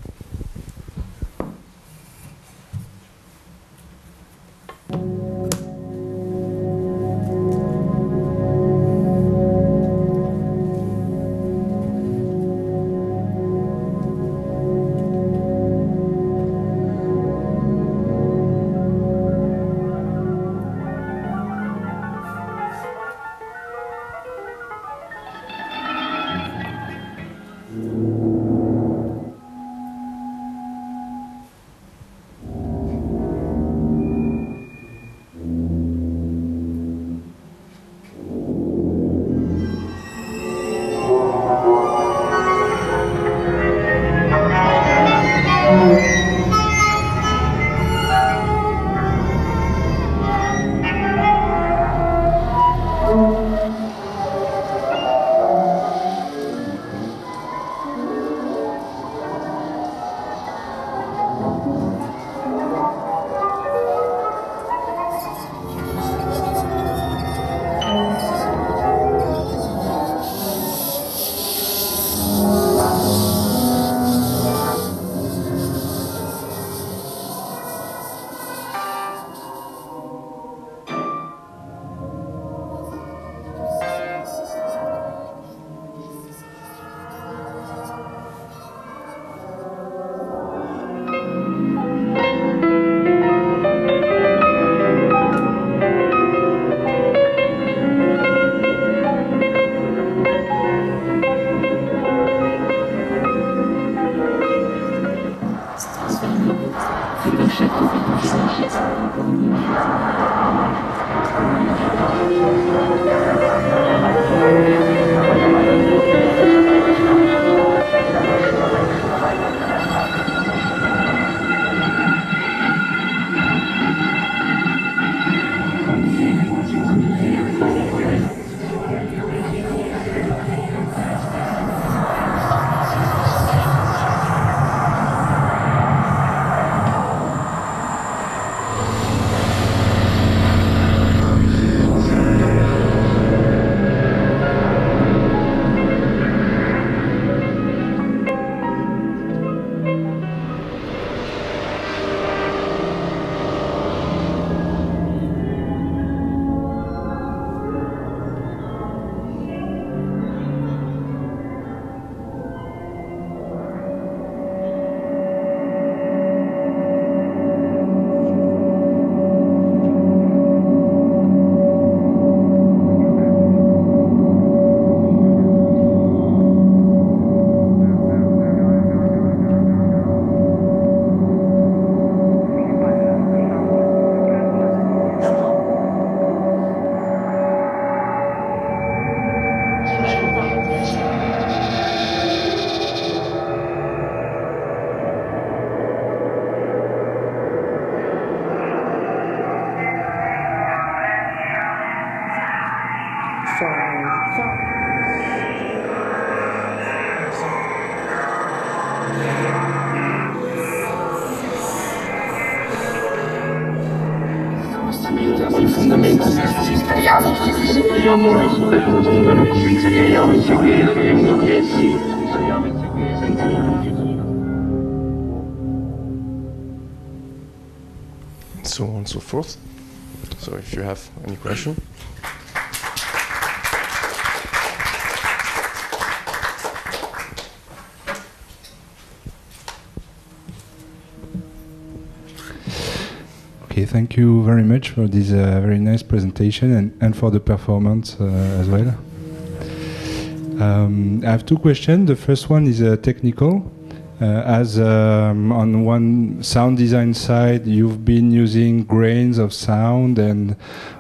So on and so forth. So if you have any question. Okay, thank you very much for this very nice presentation and for the performance as well. I have two questions. The first one is technical. As on one sound design side, you've been using grains of sound, and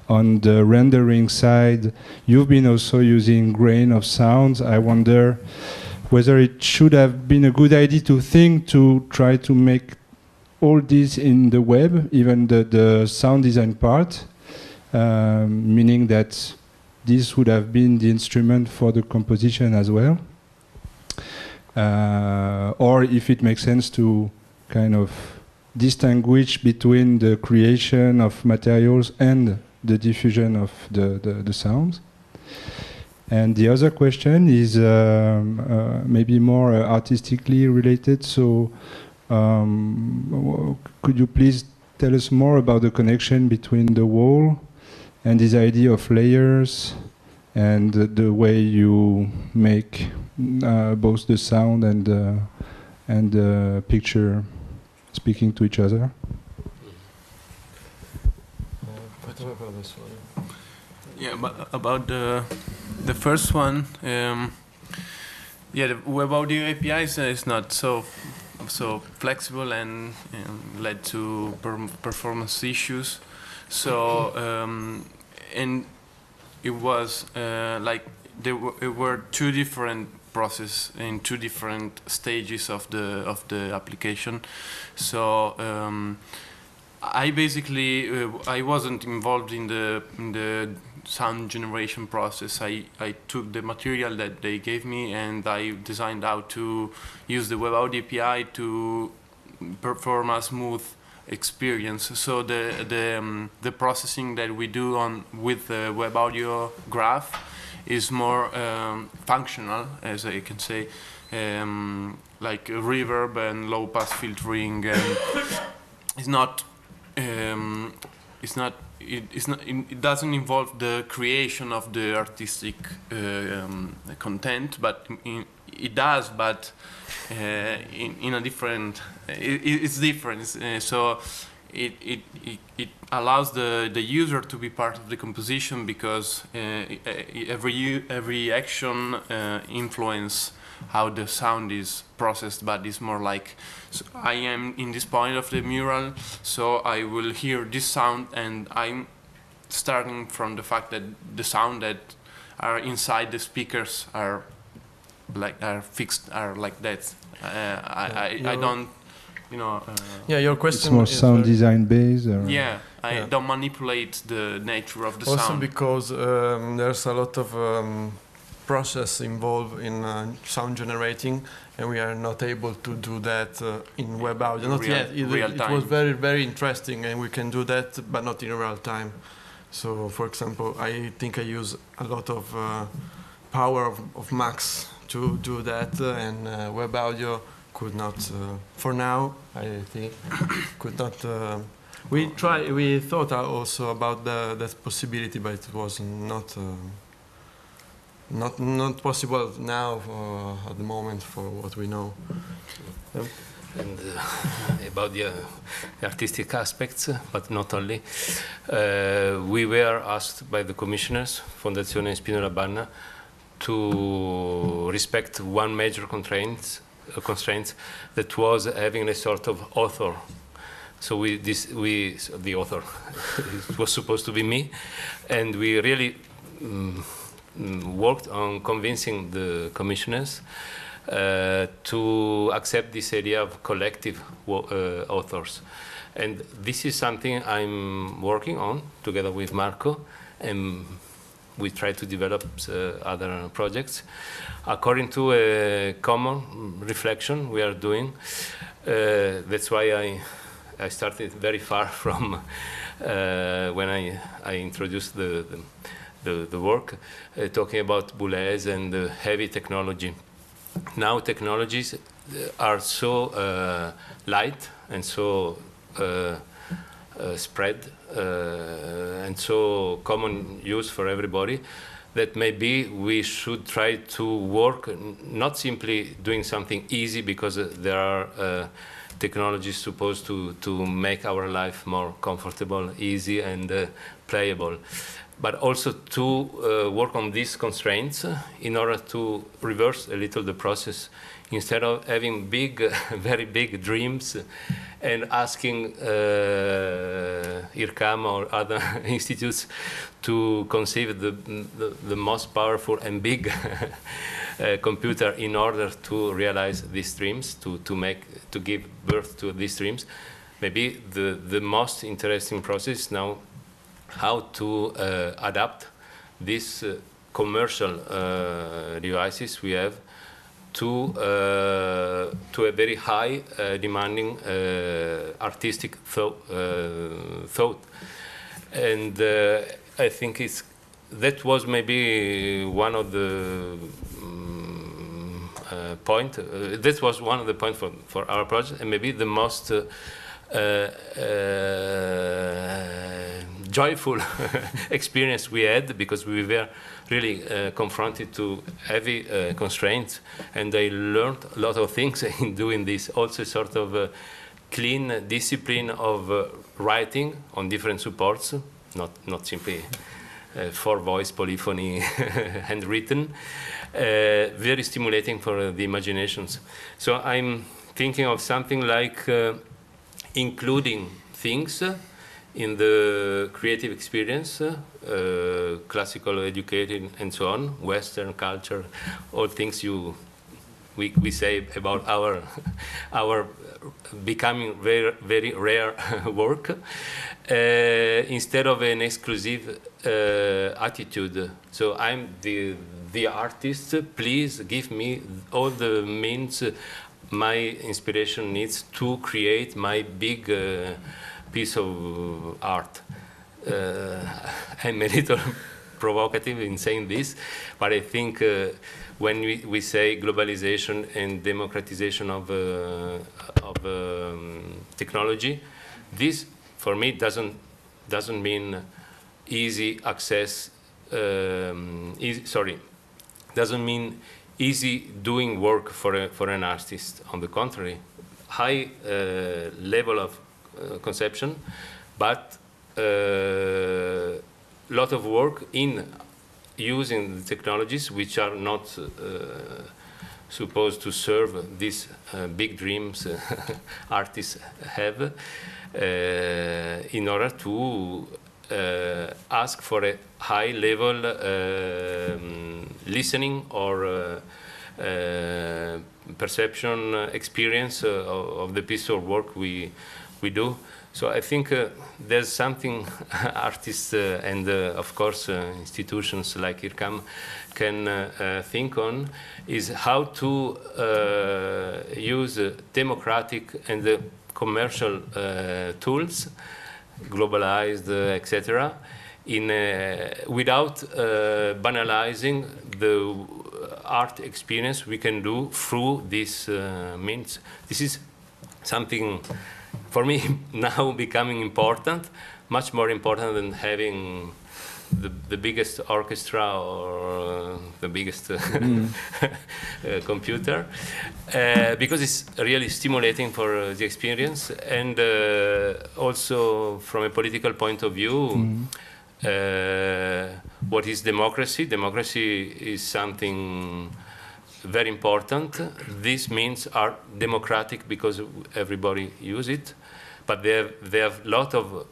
on the rendering side, you've been also using grain of sounds. I wonder whether it should have been a good idea to think to try to make all this in the web, even the sound design part, meaning that this would have been the instrument for the composition as well. Or if it makes sense to kind of distinguish between the creation of materials and the diffusion of the sounds. And the other question is maybe more artistically related. So could you please tell us more about the connection between the wall and this idea of layers and the way you make both the sound and the picture speaking to each other? Yeah, but about the first one, yeah, the web audio APIs is not so flexible and led to performance issues. So and it was like there were two different processes in two different stages of the application. So I basically I wasn't involved in the sound generation process. I took the material that they gave me and I designed how to use the web audio API to perform a smooth experience. So the processing that we do with the web audio graph is more functional, as I can say, like reverb and low pass filtering, and it doesn't involve the creation of the artistic content, but it does, but in a different, it's different. So it allows the user to be part of the composition, because every action influence how the sound is processed, but it's more like, so I am in this point of the mural, so I will hear this sound, and I'm starting from the fact that the sound that are inside the speakers are fixed, are like that. I don't, you know. Yeah, your question. It's more sound design based. Or yeah, I don't manipulate the nature of the also sound. Also because there's a lot of process involved in sound generating, and we are not able to do that in web audio. Not yet. It was very, very interesting, and we can do that, but not in real time. So, for example, I think I use a lot of power of Max to do that, and web audio could not. For now, I think could not. We thought also about that possibility, but it was not. Not possible now at the moment for what we know. And about the artistic aspects, but not only, we were asked by the commissioners, Fondazione Spinola Banna, to respect one major constraint that was having a sort of author. So the author, it was supposed to be me, and we really worked on convincing the commissioners to accept this idea of collective authors. And this is something I'm working on together with Marco, and we try to develop other projects according to a common reflection we are doing. That's why I started very far from when I introduced the work, talking about Boulez and heavy technology. Now technologies are so light and so spread and so common use for everybody, that maybe we should try to work not simply doing something easy, because there are technologies supposed to make our life more comfortable, easy, and playable, but also to work on these constraints in order to reverse a little the process. Instead of having big, very big dreams and asking IRCAM or other institutes to conceive the most powerful and big computer in order to realize these dreams, to give birth to these dreams, maybe the most interesting process now, how to adapt these commercial devices we have to a very high demanding artistic thought. And I think that was maybe one of the point. That was one of the points for our project, and maybe the most joyful experience we had, because we were really confronted to heavy constraints, and I learned a lot of things in doing this. Also sort of clean discipline of writing on different supports, not simply for voice, polyphony, handwritten, very stimulating for the imaginations. So I'm thinking of something like including things in the creative experience, classical educated and so on, Western culture, all things we say about our becoming very, very rare work, instead of an exclusive attitude. So I'm the artist, please give me all the means my inspiration needs to create my big piece of art. I'm a little provocative in saying this, but I think when we say globalization and democratization of technology, this for me doesn't mean easy access. Doesn't mean easy doing work for an artist. On the contrary, high level of conception, but lot of work in using the technologies which are not supposed to serve these big dreams artists have, in order to ask for a high level listening or perception experience of the piece of work we do. So I think there's something artists and of course institutions like IRCAM can think on, is how to use democratic and commercial tools, globalized, etc., without banalizing the art experience we can do through these means. This is something for me now becoming important, much more important than having the biggest orchestra or the biggest computer, because it's really stimulating for the experience. And also from a political point of view, what is democracy? Democracy is something very important. These means are democratic because everybody uses it, but they have a lot of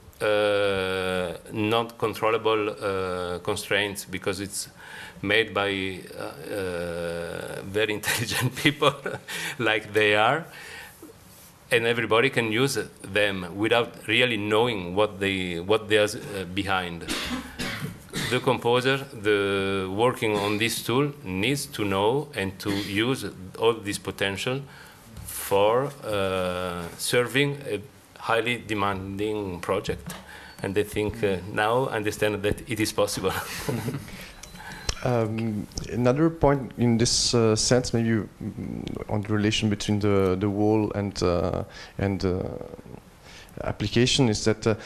not controllable constraints, because it's made by very intelligent people like they are, and everybody can use them without really knowing what there's behind. The composer, the working on this tool, needs to know and to use all this potential for serving a highly demanding project, and they think now understand that it is possible. Another point in this sense, maybe on the relation between the wall and application, is that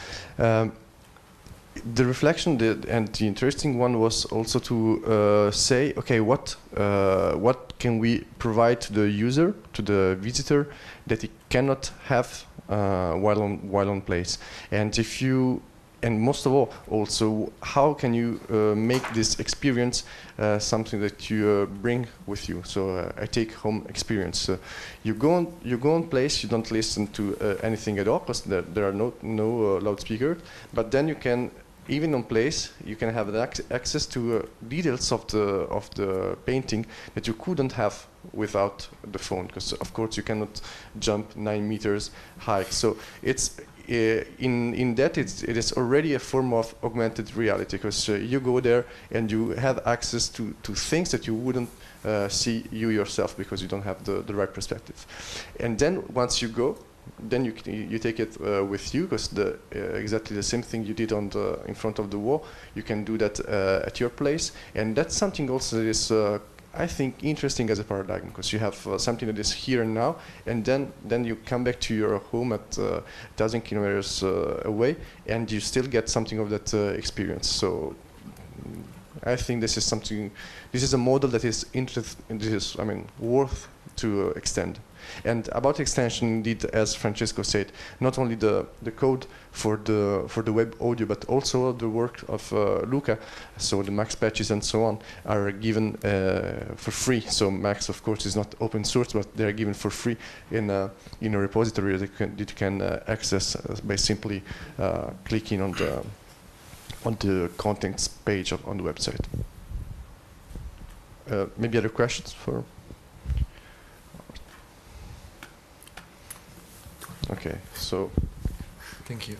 the reflection and the interesting one was also to say, okay, what can we provide to the user, to the visitor, that he cannot have while on place, and most of all, also, how can you make this experience something that you bring with you? So I take home experience. You go on place. You don't listen to anything at all because there are no loudspeakers. But then you can, even on place, you can have access to details of the painting that you couldn't have without the phone. Because of course you cannot jump 9 meters high. So it's in that it is already a form of augmented reality, because you go there and you have access to things that you wouldn't see you yourself because you don't have the right perspective. And then once you go, then you take it with you, because exactly the same thing you did in front of the wall, you can do that at your place. And that's something also that is I think interesting as a paradigm, because you have something that is here and now, and then you come back to your home at 1,000 kilometers away, and you still get something of that experience. So I think this is something. This is a model that is worth to extend. And about extension, indeed, as Francesco said, not only the code for the web audio, but also the work of Luca, so the Max patches and so on, are given for free. So Max, of course, is not open source, but they are given for free in a repository that you can access by simply clicking on the contents page on the website. Maybe other questions for? Okay, so thank you.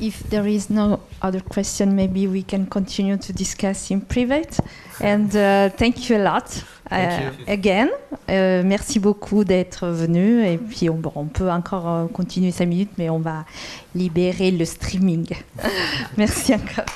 If there is no other question, maybe we can continue to discuss in private. And thank you a lot. Again, merci beaucoup d'être venu. Et puis on peut encore continuer 5 minutes, mais on va libérer le streaming. Merci encore.